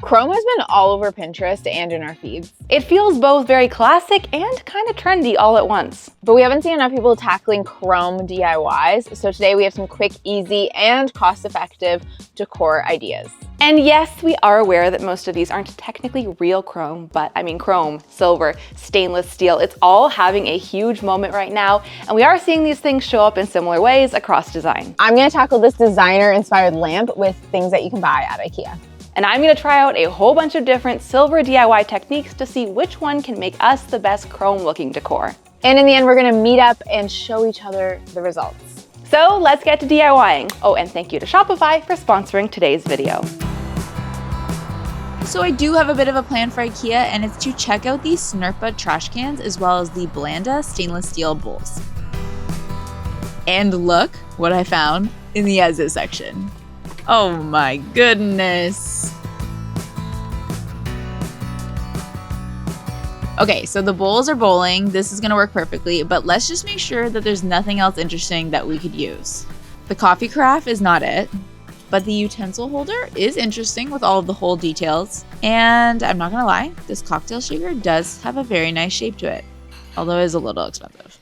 Chrome has been all over Pinterest and in our feeds. It feels both very classic and kind of trendy all at once. But we haven't seen enough people tackling Chrome DIYs, so today we have some quick, easy, and cost-effective decor ideas. And yes, we are aware that most of these aren't technically real chrome, but I mean chrome, silver, stainless steel, it's all having a huge moment right now, and we are seeing these things show up in similar ways across design. I'm gonna tackle this designer-inspired lamp with things that you can buy at IKEA. And I'm gonna try out a whole bunch of different silver DIY techniques to see which one can make us the best chrome-looking decor. And in the end, we're gonna meet up and show each other the results. So let's get to DIYing. Oh, and thank you to Shopify for sponsoring today's video. So I do have a bit of a plan for IKEA, and it's to check out these Snurpa trash cans as well as the Blanda stainless steel bowls. And look what I found in the as is section. Oh my goodness. Okay, so the bowls are bowling. This is gonna work perfectly, but let's just make sure that there's nothing else interesting that we could use. The coffee carafe is not it, but the utensil holder is interesting with all of the hole details. And I'm not gonna lie, this cocktail shaker does have a very nice shape to it, although it is a little expensive.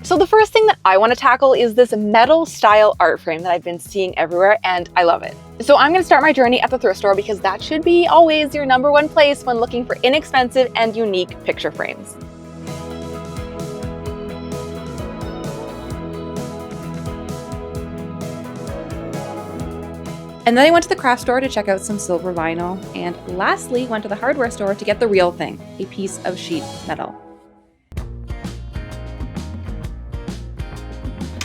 So the first thing that I want to tackle is this metal style art frame that I've been seeing everywhere, and I love it. So I'm going to start my journey at the thrift store because that should be always your #1 place when looking for inexpensive and unique picture frames. And then I went to the craft store to check out some silver vinyl, and lastly went to the hardware store to get the real thing, a piece of sheet metal.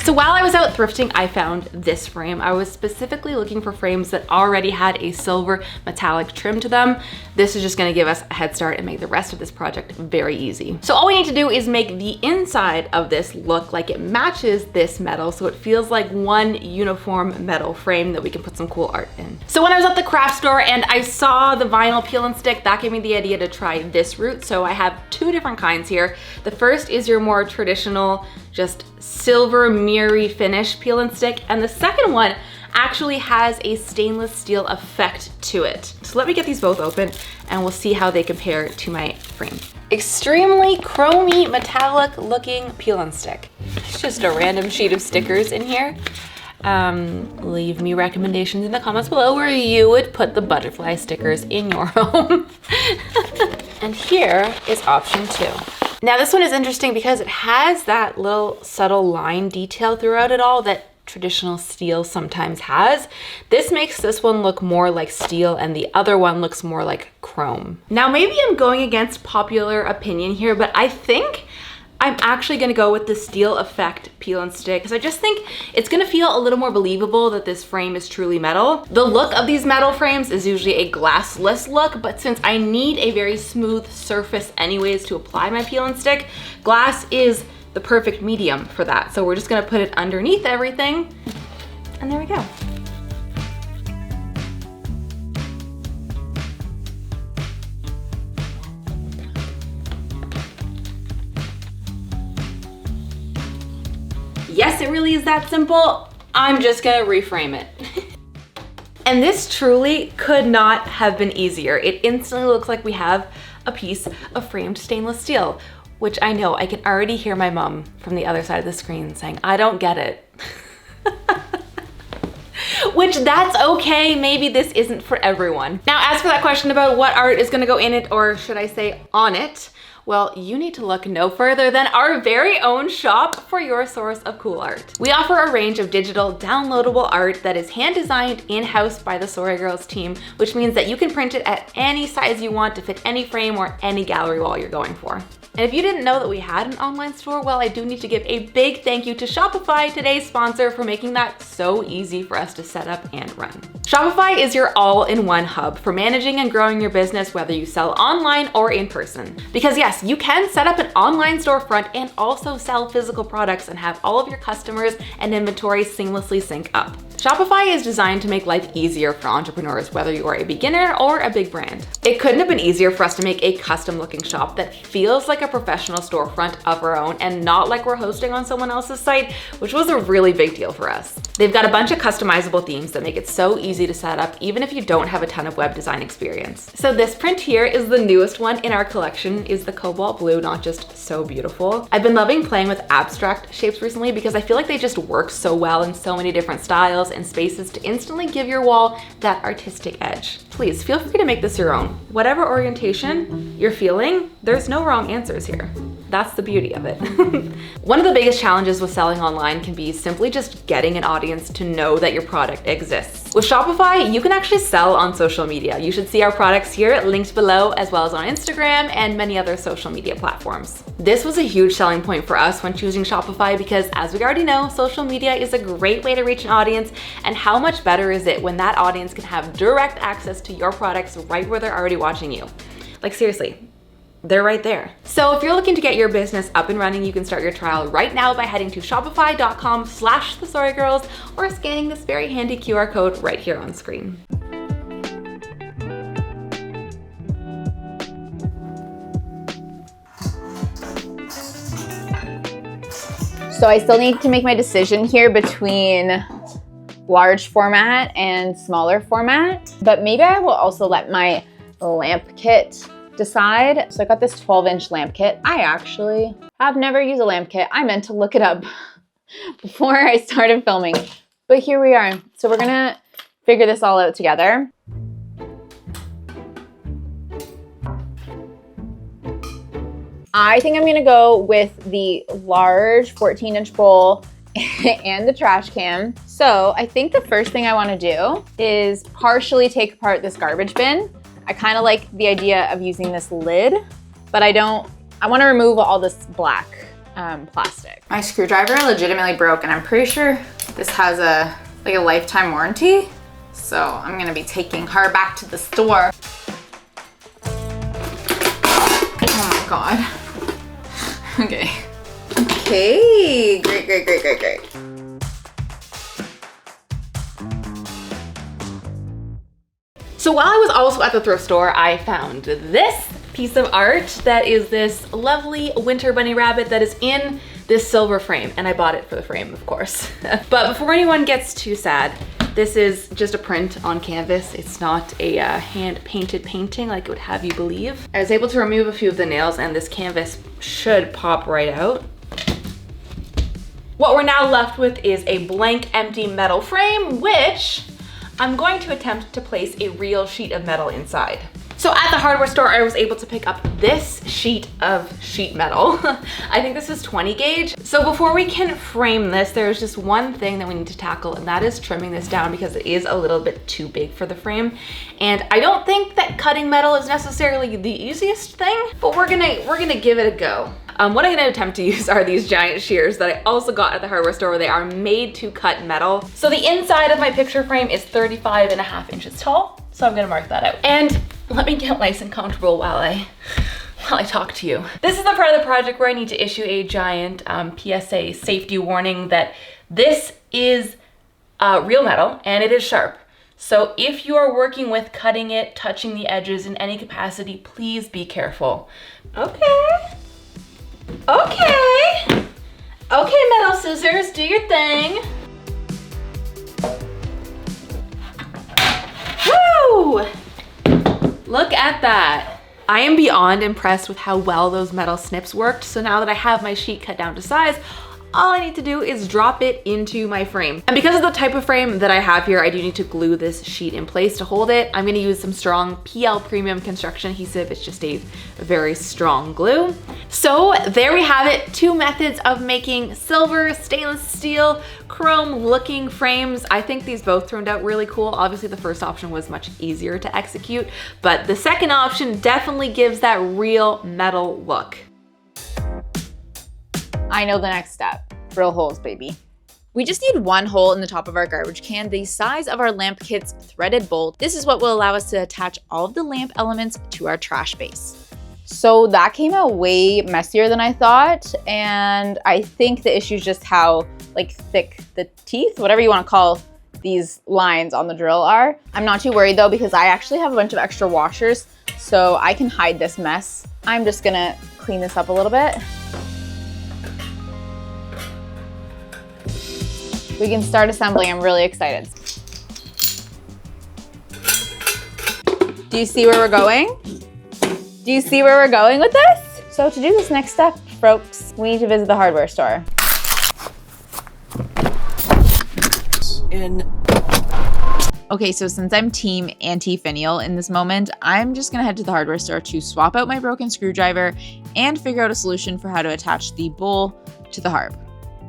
So while I was out thrifting, I found this frame. I was specifically looking for frames that already had a silver metallic trim to them. This is just gonna give us a head start and make the rest of this project very easy. So all we need to do is make the inside of this look like it matches this metal, so it feels like one uniform metal frame that we can put some cool art in. So when I was at the craft store and I saw the vinyl peel and stick, that gave me the idea to try this route. So I have two different kinds here. The first is your more traditional, just silver mirrory finish peel and stick, and the second one actually has a stainless steel effect to it. So let me get these both open and we'll see how they compare to my frame. Extremely chromey metallic looking peel and stick. It's just a random sheet of stickers in here. Leave me recommendations in the comments below where you would put the butterfly stickers in your home. And here is option 2. Now this one is interesting because it has that little subtle line detail throughout it all that traditional steel sometimes has. This makes this one look more like steel and the other one looks more like chrome. Now maybe I'm going against popular opinion here, but I think I'm actually gonna go with the steel effect peel and stick because I just think it's gonna feel a little more believable that this frame is truly metal. The look of these metal frames is usually a glassless look, but since I need a very smooth surface anyways to apply my peel and stick, glass is the perfect medium for that. So we're just gonna put it underneath everything, and there we go. Yes, it really is that simple. I'm just gonna reframe it. And this truly could not have been easier. It instantly looks like we have a piece of framed stainless steel, which I know I can already hear my mom from the other side of the screen saying, I don't get it. Which that's okay, maybe this isn't for everyone. Now, as for that question about what art is gonna go in it, or should I say on it, well, you need to look no further than our very own shop for your source of cool art. We offer a range of digital downloadable art that is hand designed in-house by the TheSorryGirls team, which means that you can print it at any size you want to fit any frame or any gallery wall you're going for. And if you didn't know that we had an online store, well, I do need to give a big thank you to Shopify, today's sponsor, for making that so easy for us to set up and run. Shopify is your all-in-one hub for managing and growing your business, whether you sell online or in person. Because yes, you can set up an online storefront and also sell physical products and have all of your customers and inventory seamlessly sync up. Shopify is designed to make life easier for entrepreneurs, whether you are a beginner or a big brand. It couldn't have been easier for us to make a custom looking shop that feels like a professional storefront of our own and not like we're hosting on someone else's site, which was a really big deal for us. They've got a bunch of customizable themes that make it so easy to set up, even if you don't have a ton of web design experience. So this print here is the newest one in our collection. Is the cobalt blue not just so beautiful? I've been loving playing with abstract shapes recently because I feel like they just work so well in so many different styles and spaces to instantly give your wall that artistic edge. Please feel free to make this your own. Whatever orientation you're feeling, there's no wrong answers here. That's the beauty of it. One of the biggest challenges with selling online can be simply just getting an audience to know that your product exists. With Shopify, you can actually sell on social media. You should see our products here linked below, as well as on Instagram and many other social media platforms. This was a huge selling point for us when choosing Shopify because, as we already know, social media is a great way to reach an audience, and how much better is it when that audience can have direct access to your products right where they're already watching you? Like, seriously. They're right there. So if you're looking to get your business up and running, you can start your trial right now by heading to shopify.com/TheSorryGirls or scanning this very handy QR code right here on screen. So I still need to make my decision here between large format and smaller format, but maybe I will also let my lamp kit decide. So I got this 12-inch lamp kit. I actually have never used a lamp kit. I meant to look it up before I started filming, but here we are. So we're gonna figure this all out together. I think I'm gonna go with the large 14-inch bowl and the trash can. So I think the first thing I wanna do is partially take apart this garbage bin. I kind of like the idea of using this lid, but I want to remove all this black plastic. My screwdriver legitimately broke, and I'm pretty sure this has a lifetime warranty. So I'm gonna be taking her back to the store. Oh my God. Okay. Okay, great. So while I was also at the thrift store, I found this piece of art that is this lovely winter bunny rabbit that is in this silver frame, and I bought it for the frame, of course. But before anyone gets too sad, this is just a print on canvas. It's not a hand-painted painting like it would have you believe. I was able to remove a few of the nails, and this canvas should pop right out. What we're now left with is a blank, empty metal frame, which I'm going to attempt to place a real sheet of metal inside. So at the hardware store, I was able to pick up this sheet of sheet metal. I think this is 20 gauge. So before we can frame this, there's just one thing that we need to tackle, and that is trimming this down because it is a little bit too big for the frame. And I don't think that cutting metal is necessarily the easiest thing, but we're gonna give it a go. What I'm gonna attempt to use are these giant shears that I also got at the hardware store, where they are made to cut metal. So the inside of my picture frame is 35.5 inches tall. So I'm gonna mark that out. And let me get nice and comfortable while I talk to you. This is the part of the project where I need to issue a giant PSA safety warning that this is real metal and it is sharp. So if you are working with cutting it, touching the edges in any capacity, please be careful. Okay, metal scissors, do your thing. Woo! Look at that. I am beyond impressed with how well those metal snips worked. So now that I have my sheet cut down to size, all I need to do is drop it into my frame. And because of the type of frame that I have here, I do need to glue this sheet in place to hold it. I'm gonna use some strong PL Premium Construction Adhesive. It's just a very strong glue. So there we have it, 2 methods of making silver, stainless steel, chrome looking frames. I think these both turned out really cool. Obviously the first option was much easier to execute, but the second option definitely gives that real metal look. I know the next step. Drill holes, baby. We just need one hole in the top of our garbage can, the size of our lamp kit's threaded bolt. This is what will allow us to attach all of the lamp elements to our trash base. So that came out way messier than I thought, and I think the issue is just how thick the teeth, whatever you want to call these lines on the drill are. I'm not too worried though, because I actually have a bunch of extra washers, so I can hide this mess. I'm just gonna clean this up a little bit. We can start assembling. I'm really excited. Do you see where we're going? Do you see where we're going with this? So to do this next step, folks, we need to visit the hardware store. Okay, so since I'm team anti-finial in this moment, I'm just gonna head to the hardware store to swap out my broken screwdriver and figure out a solution for how to attach the bowl to the harp.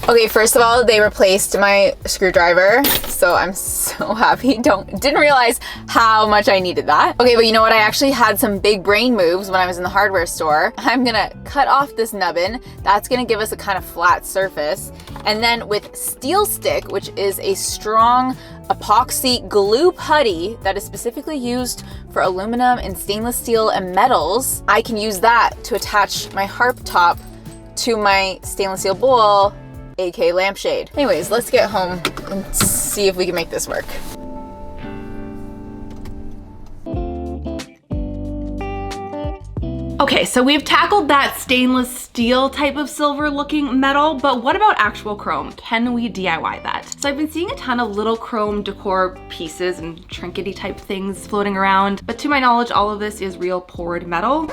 Okay, first of all, they replaced my screwdriver, so I'm so happy. Didn't realize how much I needed that. Okay, but you know what? I actually had some big brain moves when I was in the hardware store. I'm gonna cut off this nubbin. That's gonna give us a kind of flat surface. And then with Steel Stick, which is a strong epoxy glue putty that is specifically used for aluminum and stainless steel and metals, I can use that to attach my harp top to my stainless steel bowl, aka lampshade. Anyways, let's get home and see if we can make this work. Okay, so we've tackled that stainless steel type of silver looking metal, but what about actual chrome? Can we DIY that? So I've been seeing a ton of little chrome decor pieces and trinkety type things floating around, but to my knowledge, all of this is real poured metal.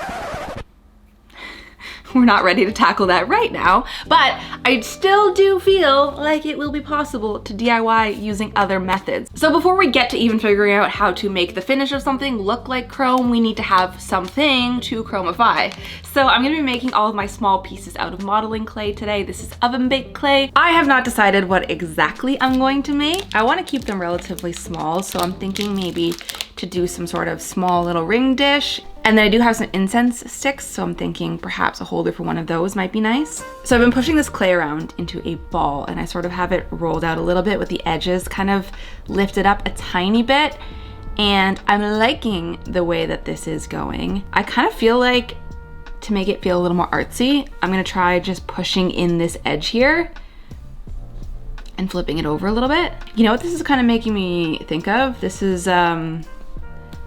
We're not ready to tackle that right now, but I still do feel like it will be possible to DIY using other methods. So before we get to even figuring out how to make the finish of something look like chrome, we need to have something to chrome-ify. So I'm gonna be making all of my small pieces out of modeling clay today. This is oven baked clay. I have not decided what exactly I'm going to make. I wanna keep them relatively small, so I'm thinking maybe to do some sort of small little ring dish. And then I do have some incense sticks, so I'm thinking perhaps a holder for one of those might be nice. So I've been pushing this clay around into a ball, and I sort of have it rolled out a little bit with the edges kind of lifted up a tiny bit. And I'm liking the way that this is going. I kind of feel like to make it feel a little more artsy, I'm gonna try just pushing in this edge here and flipping it over a little bit. You know what this is kind of making me think of? This is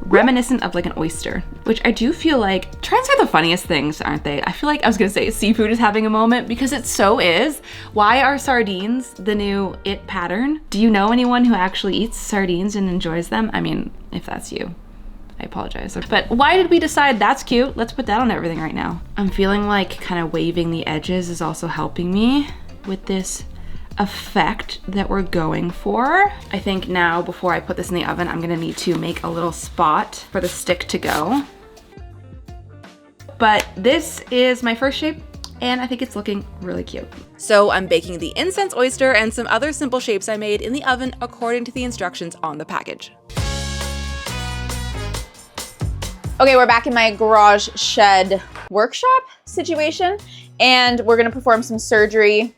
reminiscent of like an oyster, which I do feel like, trends are the funniest things, aren't they? I feel like I was gonna say seafood is having a moment, because it so is. Why are sardines the new it pattern? Do you know anyone who actually eats sardines and enjoys them? I mean, if that's you, I apologize. But why did we decide that's cute? Let's put that on everything right now. I'm feeling like kind of waving the edges is also helping me with this effect that we're going for. I think now, before I put this in the oven, I'm gonna need to make a little spot for the stick to go. But this is my first shape, and I think it's looking really cute. So I'm baking the incense oyster and some other simple shapes I made in the oven according to the instructions on the package. Okay, we're back in my garage shed workshop situation, and we're gonna perform some surgery,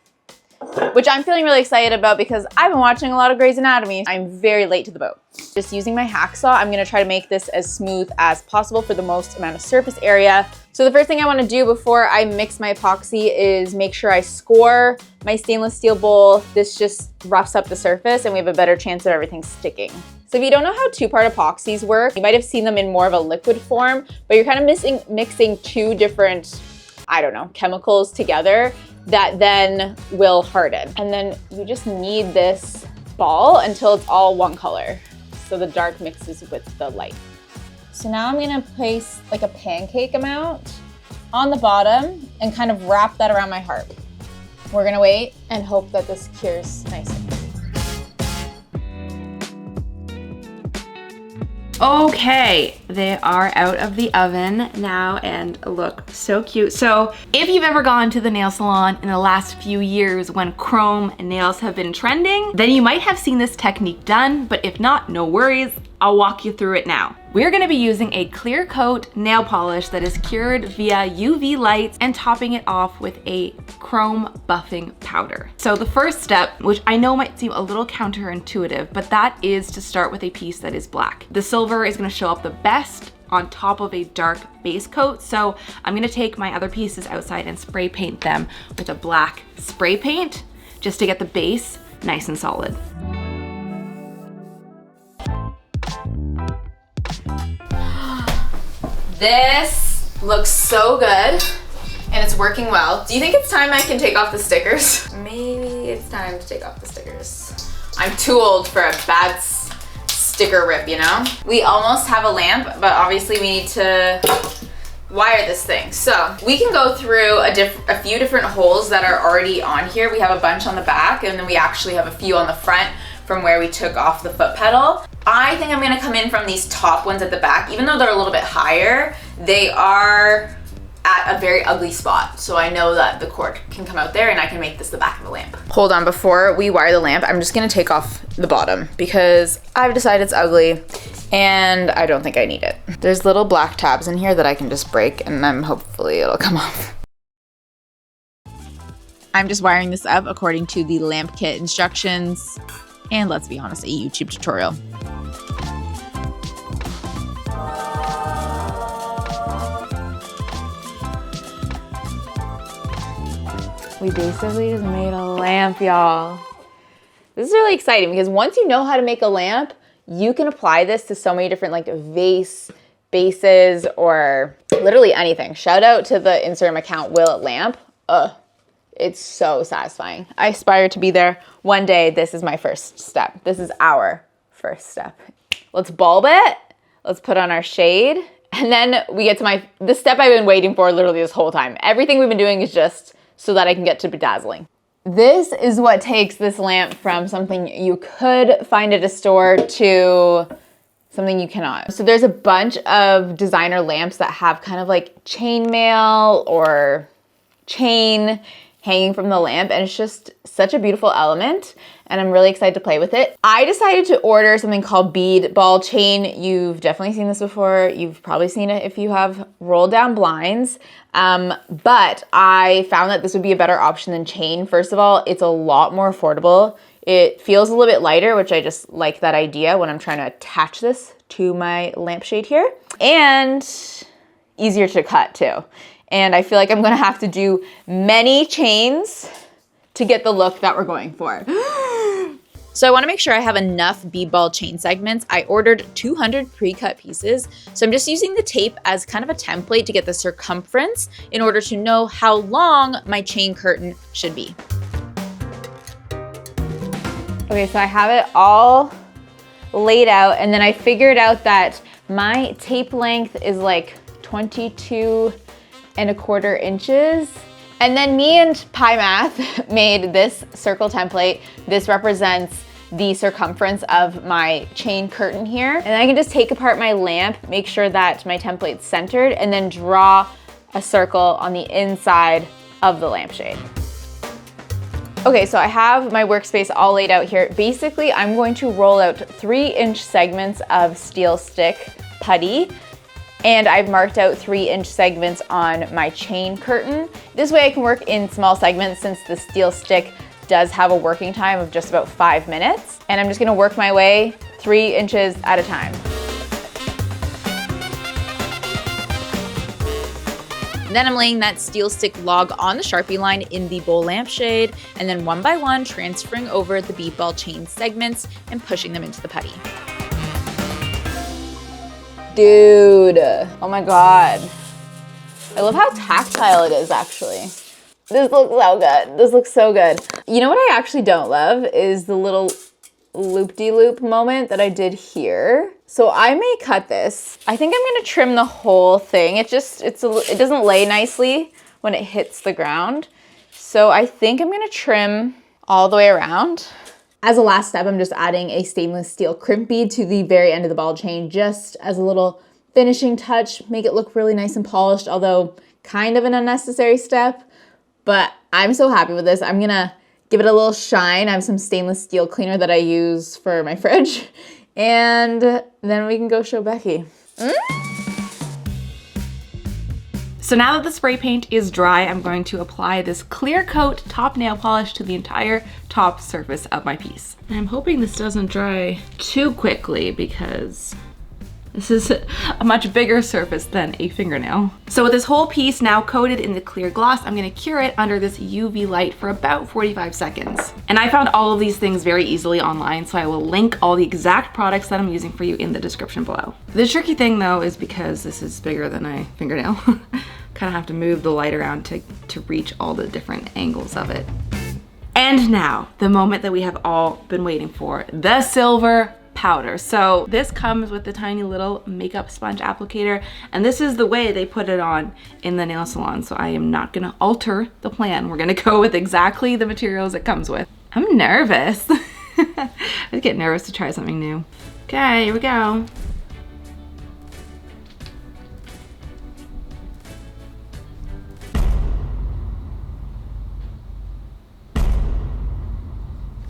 which I'm feeling really excited about because I've been watching a lot of Grey's Anatomy. I'm very late to the boat. Just using my hacksaw, I'm gonna try to make this as smooth as possible for the most amount of surface area. So the first thing I wanna do before I mix my epoxy is make sure I score my stainless steel bowl. This just roughs up the surface and we have a better chance of everything sticking. So if you don't know how two-part epoxies work, you might have seen them in more of a liquid form, but you're kind of mixing two different, I don't know, chemicals together that then will harden. And then you just knead this ball until it's all one color. So the dark mixes with the light. So now I'm gonna place like a pancake amount on the bottom and kind of wrap that around my harp. We're gonna wait and hope that this cures nicely. Okay, they are out of the oven now and look so cute. So if you've ever gone to the nail salon in the last few years when chrome nails have been trending, then you might have seen this technique done, but if not, no worries. I'll walk you through it now. We're gonna be using a clear coat nail polish that is cured via UV lights and topping it off with a chrome buffing powder. So the first step, which I know might seem a little counterintuitive, but that is to start with a piece that is black. The silver is gonna show up the best on top of a dark base coat. So I'm gonna take my other pieces outside and spray paint them with a black spray paint just to get the base nice and solid. This looks so good and it's working well. Do you think it's time I can take off the stickers? Maybe it's time to take off the stickers. I'm too old for a bad sticker rip, you know? We almost have a lamp, but obviously we need to wire this thing. So we can go through a few different holes that are already on here. We have a bunch on the back and then we actually have a few on the front from where we took off the foot pedal. I think I'm gonna come in from these top ones at the back. Even though they're a little bit higher, they are at a very ugly spot. So I know that the cord can come out there and I can make this the back of the lamp. Hold on, before we wire the lamp, I'm just gonna take off the bottom because I've decided it's ugly and I don't think I need it. There's little black tabs in here that I can just break and then hopefully it'll come off. I'm just wiring this up according to the lamp kit instructions. And let's be honest, a YouTube tutorial. We basically just made a lamp, y'all. This is really exciting because once you know how to make a lamp, you can apply this to so many different like vase, bases, or literally anything. Shout out to the Instagram account, Will It Lamp. It's so satisfying. I aspire to be there one day. This is my first step. This is our first step. Let's bulb it. Let's put on our shade. And then we get to the step I've been waiting for literally this whole time. Everything we've been doing is just so that I can get to bedazzling. This is what takes this lamp from something you could find at a store to something you cannot. So there's a bunch of designer lamps that have kind of like chainmail or chain hanging from the lamp, and it's just such a beautiful element and I'm really excited to play with it. I decided to order something called bead ball chain. You've definitely seen this before. You've probably seen it if you have roll down blinds, but I found that this would be a better option than chain. First of all, it's a lot more affordable. It feels a little bit lighter, which I just like that idea when I'm trying to attach this to my lampshade here, and easier to cut too. And I feel like I'm gonna have to do many chains to get the look that we're going for. So I wanna make sure I have enough bead ball chain segments. I ordered 200 pre-cut pieces. So I'm just using the tape as kind of a template to get the circumference in order to know how long my chain curtain should be. Okay, so I have it all laid out, and then I figured out that my tape length is like 22¼ inches. And then me and Pi Math made this circle template. This represents the circumference of my chain curtain here. And I can just take apart my lamp, make sure that my template's centered, and then draw a circle on the inside of the lampshade. Okay, so I have my workspace all laid out here. Basically, I'm going to roll out 3-inch segments of steel stick putty, and I've marked out 3-inch segments on my chain curtain. This way I can work in small segments since the steel stick does have a working time of just about 5 minutes. And I'm just gonna work my way 3 inches at a time. Then I'm laying that steel stick log on the Sharpie line in the bowl lampshade, and then one by one transferring over the bead ball chain segments and pushing them into the putty. Dude, oh my God. I love how tactile it is actually. This looks so good. This looks so good. You know what I actually don't love is the little loop-de-loop moment that I did here. So I may cut this. I think I'm gonna trim the whole thing. It doesn't lay nicely when it hits the ground. So I think I'm gonna trim all the way around. As a last step, I'm just adding a stainless steel crimp bead to the very end of the ball chain, just as a little finishing touch, make it look really nice and polished, although kind of an unnecessary step, but I'm so happy with this. I'm gonna give it a little shine. I have some stainless steel cleaner that I use for my fridge, and then we can go show Becky. So now that the spray paint is dry, I'm going to apply this clear coat top nail polish to the entire top surface of my piece. And I'm hoping this doesn't dry too quickly because This is a much bigger surface than a fingernail. So with this whole piece now coated in the clear gloss, I'm gonna cure it under this UV light for about 45 seconds. And I found all of these things very easily online, so I will link all the exact products that I'm using for you in the description below. The tricky thing though is because this is bigger than a fingernail, kind of have to move the light around to reach all the different angles of it. And now, the moment that we have all been waiting for, the silver powder. So this comes with the tiny little makeup sponge applicator, and this is the way they put it on in the nail salon. So I am not gonna alter the plan. We're gonna go with exactly the materials it comes with. I'm nervous. I get nervous to try something new. Okay, here we go.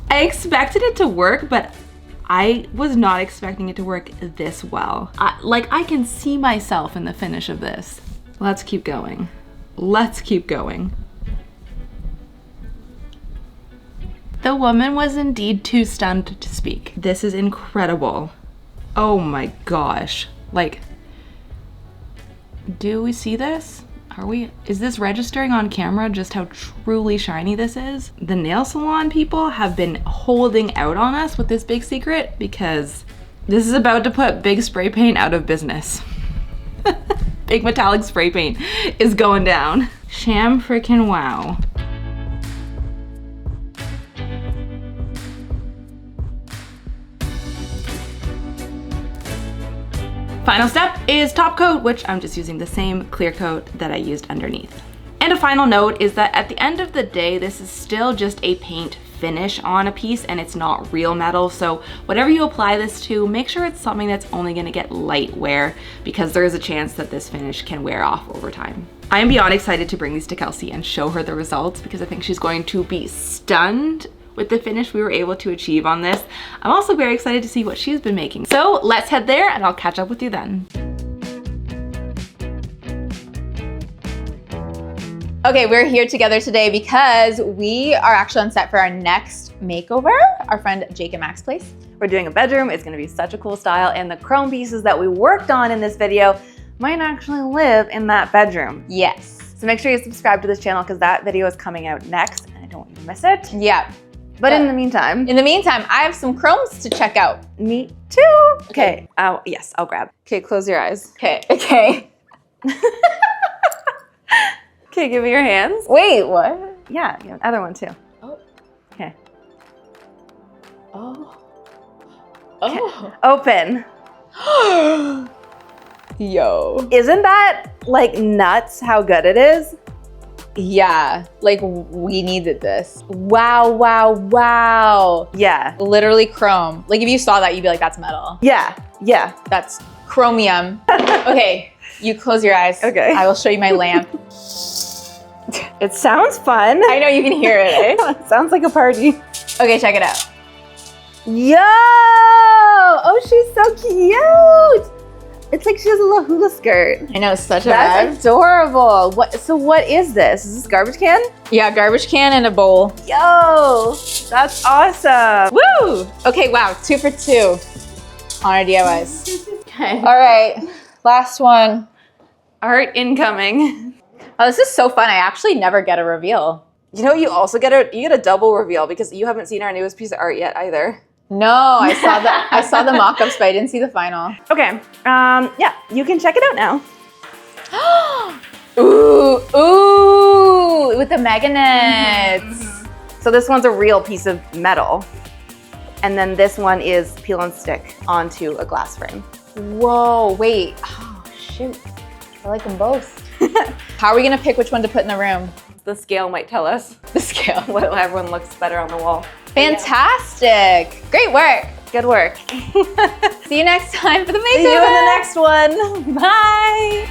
I expected it to work, but I was not expecting it to work this well. I can see myself in the finish of this. Let's keep going. Let's keep going. The woman was indeed too stunned to speak. This is incredible. Oh my gosh. Like, do we see this? Is this registering on camera just how truly shiny this is? The nail salon people have been holding out on us with this big secret because this is about to put big spray paint out of business. Big metallic spray paint is going down. Sham freaking wow. Final step is top coat, which I'm just using the same clear coat that I used underneath. And a final note is that at the end of the day, this is still just a paint finish on a piece and it's not real metal. So whatever you apply this to, make sure it's something that's only gonna get light wear because there is a chance that this finish can wear off over time. I am beyond excited to bring these to Kelsey and show her the results because I think she's going to be stunned with the finish we were able to achieve on this. I'm also very excited to see what she's been making. So let's head there and I'll catch up with you then. Okay, we're here together today because we are actually on set for our next makeover, our friend Jake and Mac's place. We're doing a bedroom. It's gonna be such a cool style, and the chrome pieces that we worked on in this video might actually live in that bedroom. Yes. So make sure you subscribe to this channel because that video is coming out next and I don't want you to miss it. Yeah. But in the meantime, I have some chromes to check out. me too. Okay, yes, I'll grab. Okay, close your eyes. Okay, okay. Okay, give me your hands. Wait, what? Yeah, the other one too. Oh. Okay. Oh. Oh. Open. Yo. Isn't that like nuts how good it is? Yeah, like we needed this. Wow, wow, wow. Yeah. Literally chrome. Like if you saw that, you'd be like, that's metal. Yeah, yeah. That's chromium. Okay, you close your eyes. Okay. I will show you my lamp. It sounds fun. I know you can hear it, eh? It sounds like a party. Okay, check it out. Yo! Oh, she's so cute. It's like she has a little hula skirt. I know, it's such a That's vibe. adorable. So what is this? Is this garbage can? Yeah, garbage can and a bowl. Yo, that's awesome. Woo! Okay, wow, 2 for 2 on our DIYs. Okay. All right, last one. Art incoming. Oh, this is so fun. I actually never get a reveal. You know, you also get a double reveal because you haven't seen our newest piece of art yet either. No, I saw the mock-ups, but I didn't see the final. Okay, yeah, you can check it out now. Ooh, ooh, with the magnets. So this one's a real piece of metal. And then this one is peel and stick onto a glass frame. Whoa, wait. Oh, shoot. I like them both. How are we gonna pick which one to put in the room? The scale might tell us The scale. what everyone looks better on the wall. Fantastic. Great work. Good work. See you next time for the makeover. See you in the next one. Bye.